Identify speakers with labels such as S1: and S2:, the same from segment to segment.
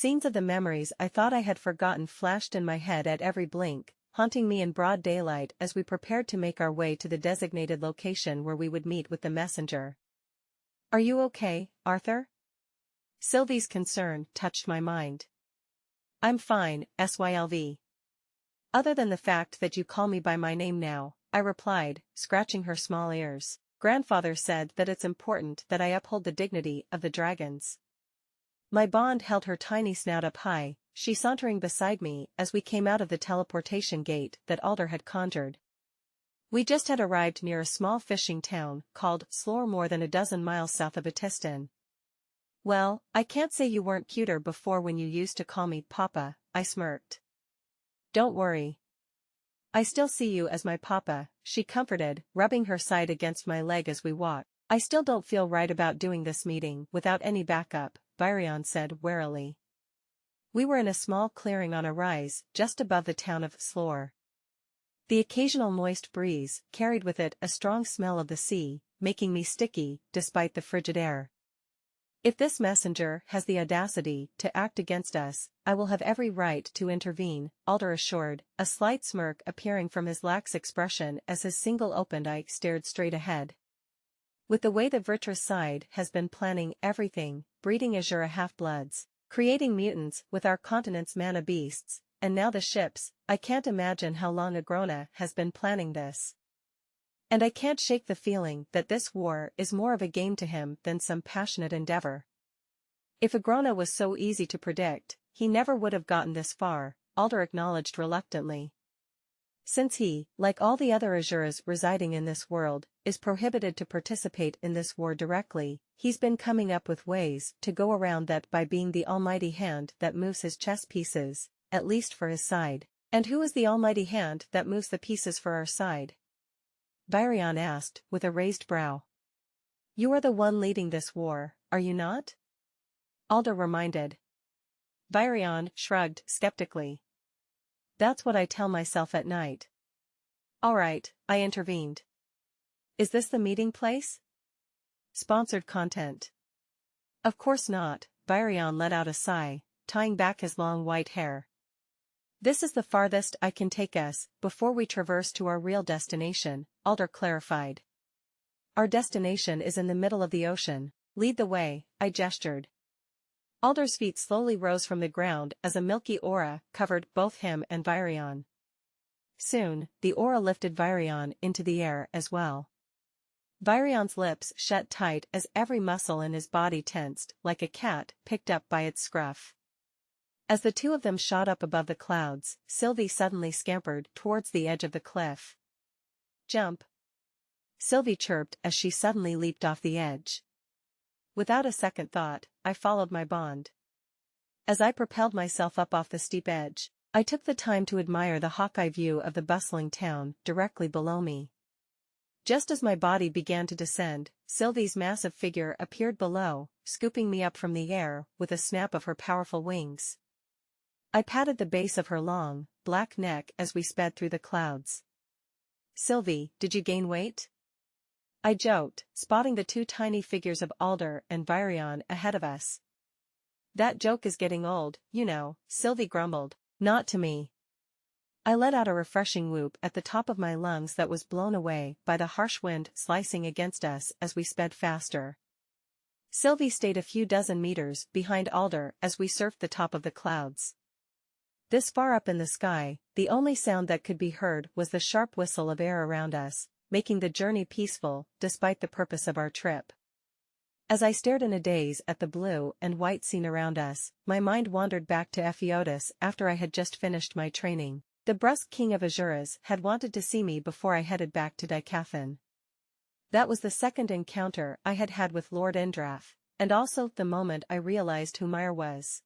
S1: Scenes of the memories I thought I had forgotten flashed in my head at every blink, haunting me in broad daylight as we prepared to make our way to the designated location where we would meet with the messenger. "Are you okay, Arthur?" Sylvie's concern touched my mind. "I'm fine, Sylv. Other than the fact that you call me by my name now," I replied, scratching her small ears. "Grandfather said that it's important that I uphold the dignity of the dragons." My bond held her tiny snout up high, she sauntering beside me as we came out of the teleportation gate that Alder had conjured. We just had arrived near a small fishing town called Slore more than a dozen miles south of Atiston. "Well, I can't say you weren't cuter before when you used to call me Papa," I smirked. "Don't worry. I still see you as my papa," she comforted, rubbing her side against my leg as we walked. "I still don't feel right about doing this meeting without any backup," Byrion said warily. We were in a small clearing on a rise just above the town of Slore. The occasional moist breeze carried with it a strong smell of the sea, making me sticky despite the frigid air. "If this messenger has the audacity to act against us, I will have every right to intervene," Alder assured, a slight smirk appearing from his lax expression as his single-opened eye stared straight ahead. "With the way the Virtus side has been planning everything, breeding Azura half-bloods, creating mutants with our continent's mana beasts, and now the ships, I can't imagine how long Agrona has been planning this. And I can't shake the feeling that this war is more of a game to him than some passionate endeavor. If Agrona was so easy to predict, he never would have gotten this far," Alder acknowledged reluctantly. "Since he, like all the other Azuras residing in this world, is prohibited to participate in this war directly, he's been coming up with ways to go around that by being the almighty hand that moves his chess pieces, at least for his side." "And who is the almighty hand that moves the pieces for our side?" Byrion asked, with a raised brow. "You are the one leading this war, are you not?" Alder reminded. Byrion shrugged skeptically. "That's what I tell myself at night." "All right," I intervened. "Is this the meeting place?" "Sponsored content." "Of course not," Byrion let out a sigh, tying back his long white hair. "This is the farthest I can take us before we traverse to our real destination," Alder clarified. "Our destination is in the middle of the ocean. Lead the way," I gestured. Alder's feet slowly rose from the ground as a milky aura covered both him and Byrion. Soon, the aura lifted Byrion into the air as well. Byrion's lips shut tight as every muscle in his body tensed like a cat picked up by its scruff. As the two of them shot up above the clouds, Sylvie suddenly scampered towards the edge of the cliff. "Jump!" Sylvie chirped as she suddenly leaped off the edge. Without a second thought, I followed my bond. As I propelled myself up off the steep edge, I took the time to admire the hawk-eye view of the bustling town directly below me. Just as my body began to descend, Sylvie's massive figure appeared below, scooping me up from the air with a snap of her powerful wings. I patted the base of her long, black neck as we sped through the clouds. "Sylvie, did you gain weight?" I joked, spotting the two tiny figures of Alder and Byrion ahead of us. "That joke is getting old, you know," Sylvie grumbled. "Not to me." I let out a refreshing whoop at the top of my lungs that was blown away by the harsh wind slicing against us as we sped faster. Sylvie stayed a few dozen meters behind Alder as we surfed the top of the clouds. This far up in the sky, the only sound that could be heard was the sharp whistle of air around us, making the journey peaceful despite the purpose of our trip. As I stared in a daze at the blue and white scene around us, my mind wandered back to Epheotis after I had just finished my training. The brusque king of Azuras had wanted to see me before I headed back to Dicathan. That was the second encounter I had had with Lord Indrath, and also the moment I realized who Myre was.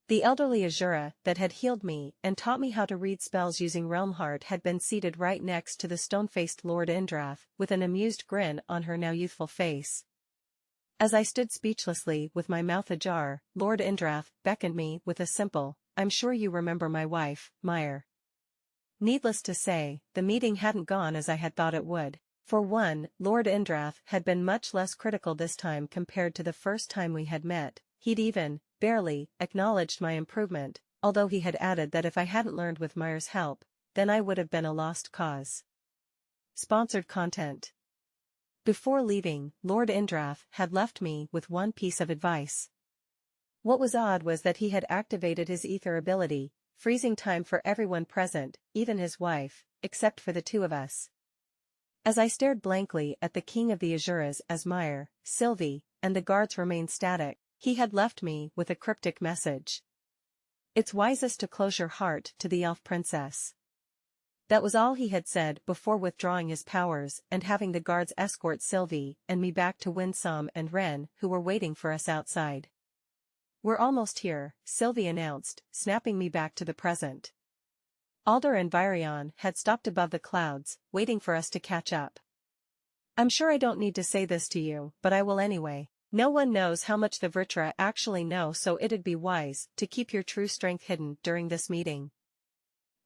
S1: The elderly Azura that had healed me and taught me how to read spells using Realmheart had been seated right next to the stone-faced Lord Indrath, with an amused grin on her now youthful face. As I stood speechlessly with my mouth ajar, Lord Indrath beckoned me with a simple, "I'm sure you remember my wife, Myre." Needless to say, the meeting hadn't gone as I had thought it would. For one, Lord Indrath had been much less critical this time compared to the first time we had met. He'd even barely, acknowledged my improvement, although he had added that if I hadn't learned with Meyer's help, then I would have been a lost cause. Sponsored content. Before leaving, Lord Indrath had left me with one piece of advice. What was odd was that he had activated his ether ability, freezing time for everyone present, even his wife, except for the two of us. As I stared blankly at the King of the Azuras as Meyer, Sylvie, and the guards remained static, he had left me with a cryptic message. It's wisest to close your heart to the elf princess. That was all he had said before withdrawing his powers and having the guards escort Sylvie and me back to Winsome and Ren, who were waiting for us outside. We're almost here, Sylvie announced, snapping me back to the present. Alder and Virion had stopped above the clouds, waiting for us to catch up. I'm sure I don't need to say this to you, but I will anyway. No one knows how much the Vritra actually know, so it'd be wise to keep your true strength hidden during this meeting.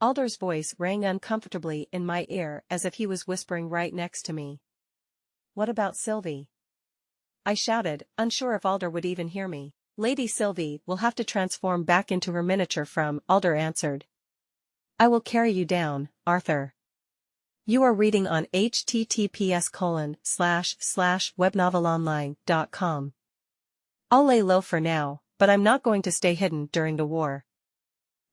S1: Alder's voice rang uncomfortably in my ear as if he was whispering right next to me. What about Sylvie? I shouted, unsure if Alder would even hear me. Lady Sylvie will have to transform back into her miniature from, Alder answered. I will carry you down, Arthur. You are reading on https://webnovelonline.com. I'll lay low for now, but I'm not going to stay hidden during the war.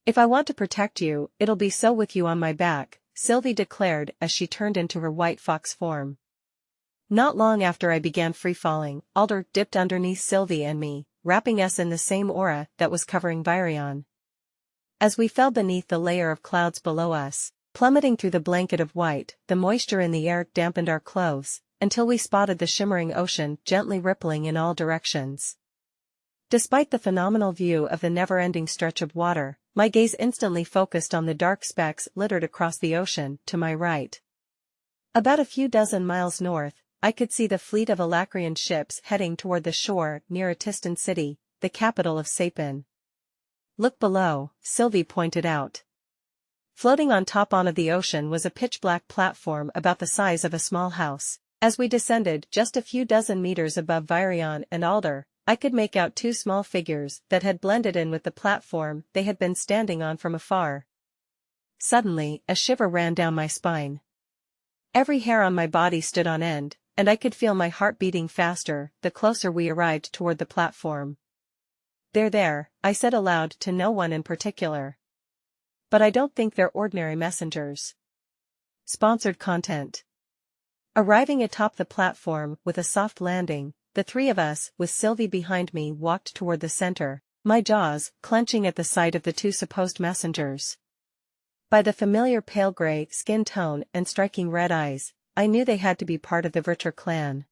S1: If I want to protect you, it'll be so with you on my back, Sylvie declared as she turned into her white fox form. Not long after I began free-falling, Alder dipped underneath Sylvie and me, wrapping us in the same aura that was covering Virion. As we fell beneath the layer of clouds below us, plummeting through the blanket of white, the moisture in the air dampened our clothes, until we spotted the shimmering ocean gently rippling in all directions. Despite the phenomenal view of the never-ending stretch of water, my gaze instantly focused on the dark specks littered across the ocean to my right. About a few dozen miles north, I could see the fleet of Alacrian ships heading toward the shore near Atistan City, the capital of Sapin. Look below, Sylvie pointed out. Floating on top of the ocean was a pitch-black platform about the size of a small house. As we descended just a few dozen meters above Virion and Alder, I could make out two small figures that had blended in with the platform they had been standing on from afar. Suddenly, a shiver ran down my spine. Every hair on my body stood on end, and I could feel my heart beating faster the closer we arrived toward the platform. They're there, I said aloud to no one in particular. But I don't think they're ordinary messengers. Sponsored content. Arriving atop the platform with a soft landing, the three of us, with Sylvie behind me, walked toward the center, my jaws clenching at the sight of the two supposed messengers. By the familiar pale gray skin tone and striking red eyes, I knew they had to be part of the Vritra clan.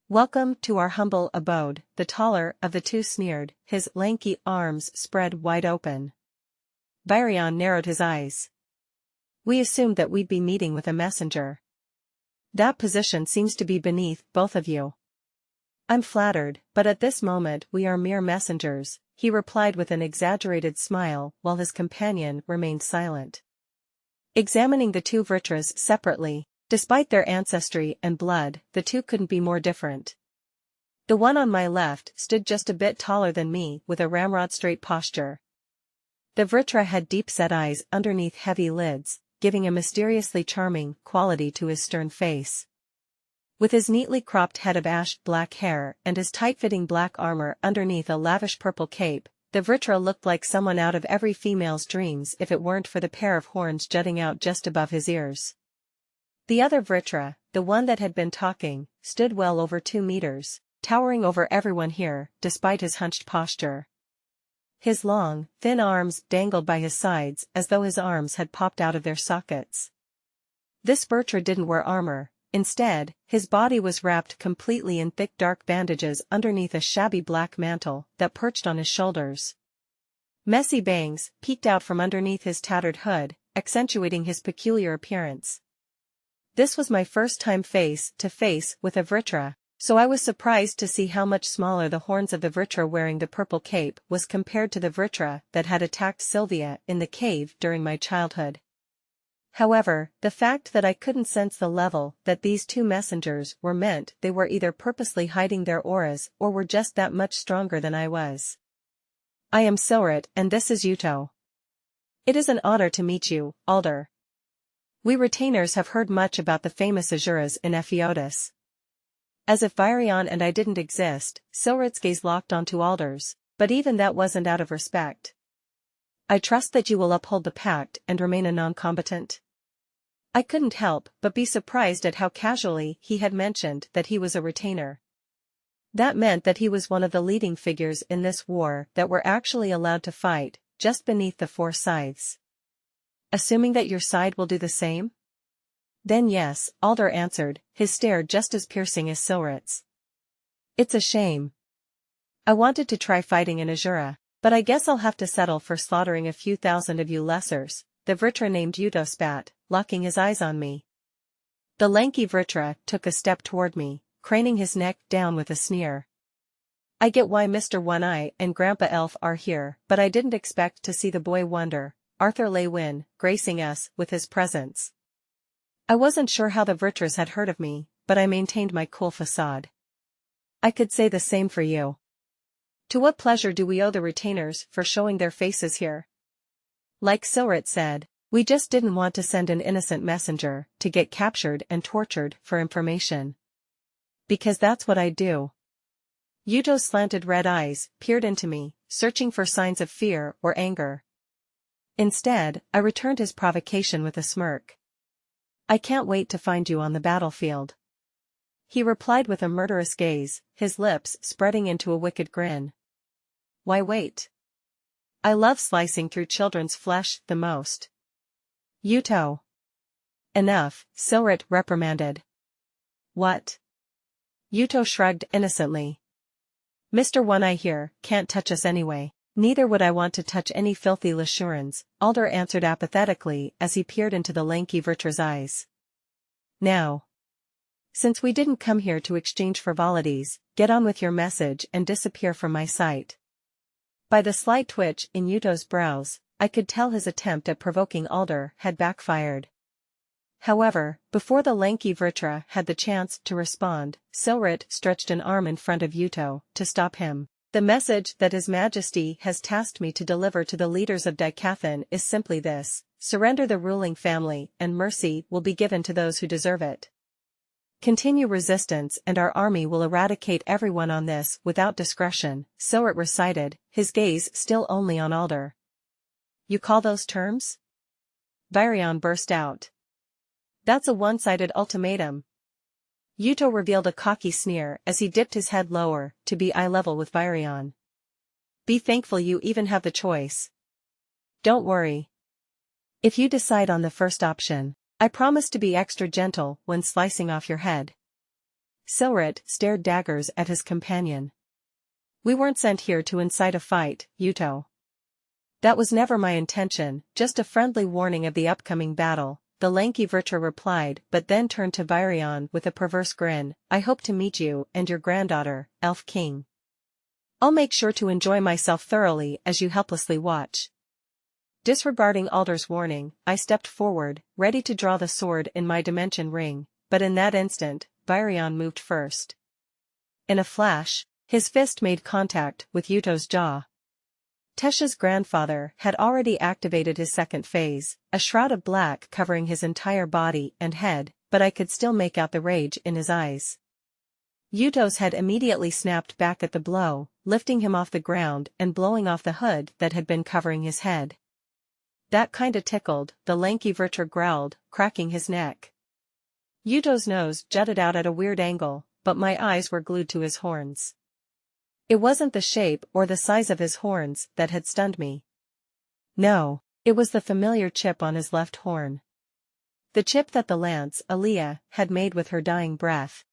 S1: Welcome to our humble abode, the taller of the two sneered, his lanky arms spread wide open. Virion narrowed his eyes. We assumed that we'd be meeting with a messenger. That position seems to be beneath both of you. I'm flattered, but at this moment we are mere messengers, he replied with an exaggerated smile while his companion remained silent. Examining the two Vritras separately, despite their ancestry and blood, the two couldn't be more different. The one on my left stood just a bit taller than me with a ramrod-straight posture. The Vritra had deep-set eyes underneath heavy lids, giving a mysteriously charming quality to his stern face. With his neatly cropped head of ash-black hair and his tight-fitting black armor underneath a lavish purple cape, the Vritra looked like someone out of every female's dreams if it weren't for the pair of horns jutting out just above his ears. The other Vritra, the one that had been talking, stood well over 2 meters, towering over everyone here, despite his hunched posture. His long, thin arms dangled by his sides as though his arms had popped out of their sockets. This Vritra didn't wear armor. Instead, his body was wrapped completely in thick dark bandages underneath a shabby black mantle that perched on his shoulders. Messy bangs peeked out from underneath his tattered hood, accentuating his peculiar appearance. This was my first time face to face with a Vritra, so I was surprised to see how much smaller the horns of the Vritra wearing the purple cape was compared to the Vritra that had attacked Sylvia in the cave during my childhood. However, the fact that I couldn't sense the level that these two messengers were meant they were either purposely hiding their auras or were just that much stronger than I was. I am Silrit and this is Yuto. It is an honor to meet you, Alder. We retainers have heard much about the famous Azuras in Epheotis. As if Virion and I didn't exist, Silrit's gaze locked onto Alder's, but even that wasn't out of respect. I trust that you will uphold the pact and remain a non-combatant. I couldn't help but be surprised at how casually he had mentioned that he was a retainer. That meant that he was one of the leading figures in this war that were actually allowed to fight, just beneath the four scythes. Assuming that your side will do the same? Then yes, Alder answered, his stare just as piercing as Silrit's. It's a shame. I wanted to try fighting in Azura, but I guess I'll have to settle for slaughtering a few thousand of you lessers, the Vritra named Yuto spat, locking his eyes on me. The lanky Vritra took a step toward me, craning his neck down with a sneer. I get why Mr. One-Eye and Grandpa Elf are here, but I didn't expect to see the boy wonder, arturle win, gracing us with his presence. I wasn't sure how the Vritras had heard of me, but I maintained my cool facade. I could say the same for you. To what pleasure do we owe the retainers for showing their faces here? Like Silrit said, we just didn't want to send an innocent messenger to get captured and tortured for information. Because that's what I do. Yuto's slanted red eyes peered into me, searching for signs of fear or anger. Instead, I returned his provocation with a smirk. I can't wait to find you on the battlefield. He replied with a murderous gaze, his lips spreading into a wicked grin. Why wait? I love slicing through children's flesh the most. Yuto. Enough, Silrit reprimanded. What? Yuto shrugged innocently. Mr. One-Eye here can't touch us anyway. Neither would I want to touch any filthy Lashurans, Alder answered apathetically as he peered into the lanky Vritra's eyes. Now. Since we didn't come here to exchange frivolities, get on with your message and disappear from my sight. By the slight twitch in Yuto's brows, I could tell his attempt at provoking Alder had backfired. However, before the lanky Vritra had the chance to respond, Silrit stretched an arm in front of Yuto to stop him. The message that His Majesty has tasked me to deliver to the leaders of Dikathan is simply this: surrender the ruling family and mercy will be given to those who deserve it. Continue resistance and our army will eradicate everyone on this without discretion, Silrit recited, his gaze still only on Alder. You call those terms? Virion burst out. That's a one-sided ultimatum. Yuto revealed a cocky sneer as he dipped his head lower to be eye level with Virion. Be thankful you even have the choice. Don't worry. If you decide on the first option, I promise to be extra gentle when slicing off your head. Silrit stared daggers at his companion. We weren't sent here to incite a fight, Yuto. That was never my intention, just a friendly warning of the upcoming battle. The lanky Vritra replied, but then turned to Virion with a perverse grin. I hope to meet you and your granddaughter, Elf King. I'll make sure to enjoy myself thoroughly as you helplessly watch. Disregarding Alder's warning, I stepped forward, ready to draw the sword in my dimension ring, but in that instant, Virion moved first. In a flash, his fist made contact with Yuto's jaw. Tesha's grandfather had already activated his second phase, a shroud of black covering his entire body and head, but I could still make out the rage in his eyes. Yuto's head immediately snapped back at the blow, lifting him off the ground and blowing off the hood that had been covering his head. That kinda tickled, the lanky Vritra growled, cracking his neck. Yuto's nose jutted out at a weird angle, but my eyes were glued to his horns. It wasn't the shape or the size of his horns that had stunned me. No, it was the familiar chip on his left horn. The chip that the lance, Aaliyah, had made with her dying breath.